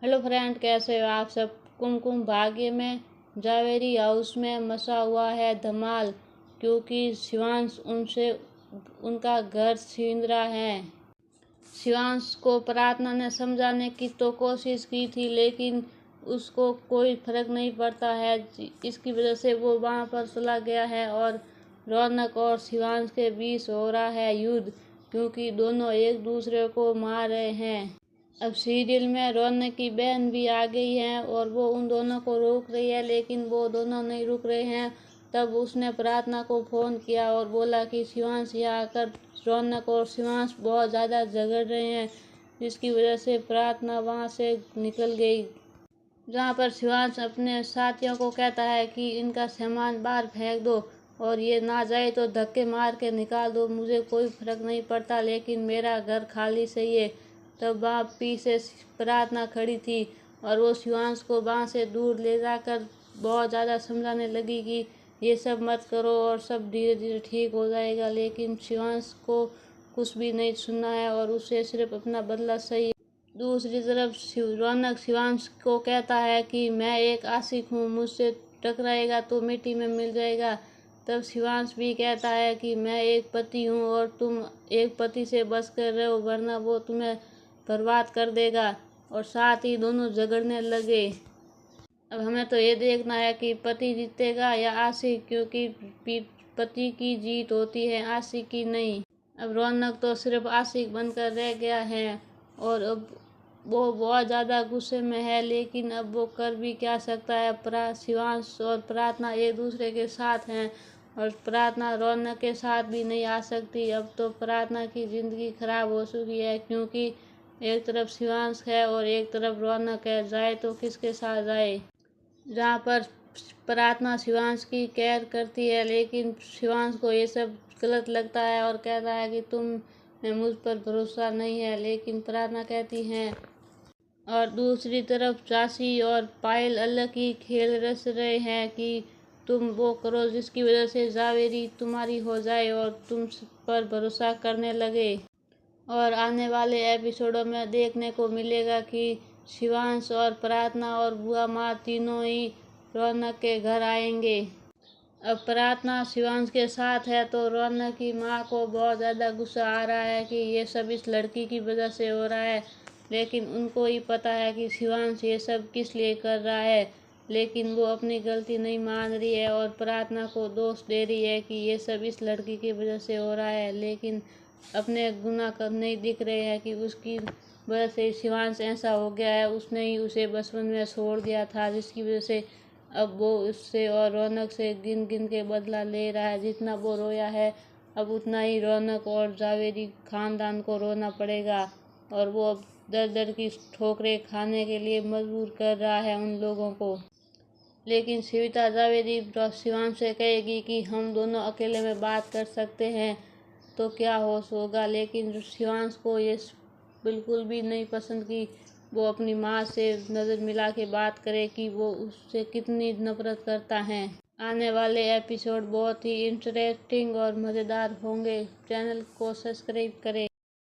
Hello friend, कैसे हो आप सब। कुमकुम भाग्य में जावेरी हाउस में मचा हुआ है धमाल, क्योंकि शिवांश उनसे उनका घर छीन रहा है। शिवांश को प्रार्थना ने समझाने की तो कोशिश की थी, लेकिन उसको कोई फर्क नहीं पड़ता है। इसकी वजह से वो वहाँ पर चला गया है और रौनक और शिवांश के बीच हो रहा है युद्ध, क्योंकि दोनों एक दूसरे को मार रहे हैं। अब सीरियल में रौनक की बहन भी आ गई है और वो उन दोनों को रोक रही है, लेकिन वो दोनों नहीं रुक रहे हैं। तब उसने प्रार्थना को फ़ोन किया और बोला कि शिवांश यहाँ आकर रौनक और शिवांश बहुत ज़्यादा झगड़ रहे हैं, जिसकी वजह से प्रार्थना वहाँ से निकल गई। जहाँ पर शिवांश अपने साथियों को कहता है कि इनका सामान बाहर फेंक दो और ये ना जाए तो धक्के मार के निकाल दो, मुझे कोई फर्क नहीं पड़ता, लेकिन मेरा घर खाली चाहिए। तब वहाँ पीछे प्रार्थना खड़ी थी और वो शिवांश को वहाँ से दूर ले जाकर बहुत ज़्यादा समझाने लगी कि ये सब मत करो और सब धीरे धीरे ठीक हो जाएगा, लेकिन शिवांश को कुछ भी नहीं सुनना है और उसे सिर्फ अपना बदला चाहिए। दूसरी तरफ रौनक शिवांश को कहता है कि मैं एक आशिक हूँ, मुझसे टकराएगा तो मिट्टी में मिल जाएगा। तब शिवांश भी कहता है कि मैं एक पति हूँ और तुम एक पति से बच कर रहो, वरना वो तुम्हें बर्बाद कर देगा। और साथ ही दोनों झगड़ने लगे। अब हमें तो ये देखना है कि पति जीतेगा या आशिक, क्योंकि पति की जीत होती है, आशिक की नहीं। अब रौनक तो सिर्फ आशिक बनकर रह गया है और अब वो बहुत ज़्यादा गुस्से में है, लेकिन अब वो कर भी क्या सकता है। शिवांश और प्रार्थना एक दूसरे के साथ हैं और प्रार्थना रौनक के साथ भी नहीं आ सकती। अब तो प्रार्थना की ज़िंदगी खराब हो चुकी है, क्योंकि एक तरफ शिवांश है और एक तरफ रौनक है। जाए तो किसके साथ जाए। जहाँ पर प्रार्थना शिवांश की केयर करती है, लेकिन शिवांश को ये सब गलत लगता है और कहता है कि तुम मुझ पर भरोसा नहीं है, लेकिन प्रार्थना कहती है। और दूसरी तरफ चाची और पायल अलग ही खेल रच रहे हैं कि तुम वो करो जिसकी वजह से जावेरी तुम्हारी हो जाए और तुम पर भरोसा करने लगे। और आने वाले एपिसोडों में देखने को मिलेगा कि शिवांश और प्रार्थना और बुआ माँ तीनों ही रौनक के घर आएंगे। अब प्रार्थना शिवांश के साथ है तो रौनक की माँ को बहुत ज़्यादा गुस्सा आ रहा है कि ये सब इस लड़की की वजह से हो रहा है, लेकिन उनको ही पता है कि शिवांश ये सब किस लिए कर रहा है। लेकिन वो अपनी गलती नहीं मान रही है और प्रार्थना को दोष दे रही है कि ये सब इस लड़की की वजह से हो रहा है, लेकिन अपने गुनाह कब नहीं दिख रहे हैं कि उसकी वजह से शिवांश ऐसा हो गया है। उसने ही उसे बचपन में छोड़ दिया था, जिसकी वजह से अब वो उससे और रौनक से गिन गिन के बदला ले रहा है। जितना वो रोया है, अब उतना ही रौनक और जावेरी खानदान को रोना पड़ेगा और वो अब दर दर की ठोकरें खाने के लिए मजबूर कर रहा है उन लोगों को। लेकिन सविता जावेरी शिवांश से कहेगी कि हम दोनों अकेले में बात कर सकते हैं तो क्या होश होगा, लेकिन शिवांश को ये बिल्कुल भी नहीं पसंद कि वो अपनी माँ से नज़र मिला के बात करे कि वो उससे कितनी नफरत करता है। आने वाले एपिसोड बहुत ही इंटरेस्टिंग और मज़ेदार होंगे। चैनल को सब्सक्राइब करें।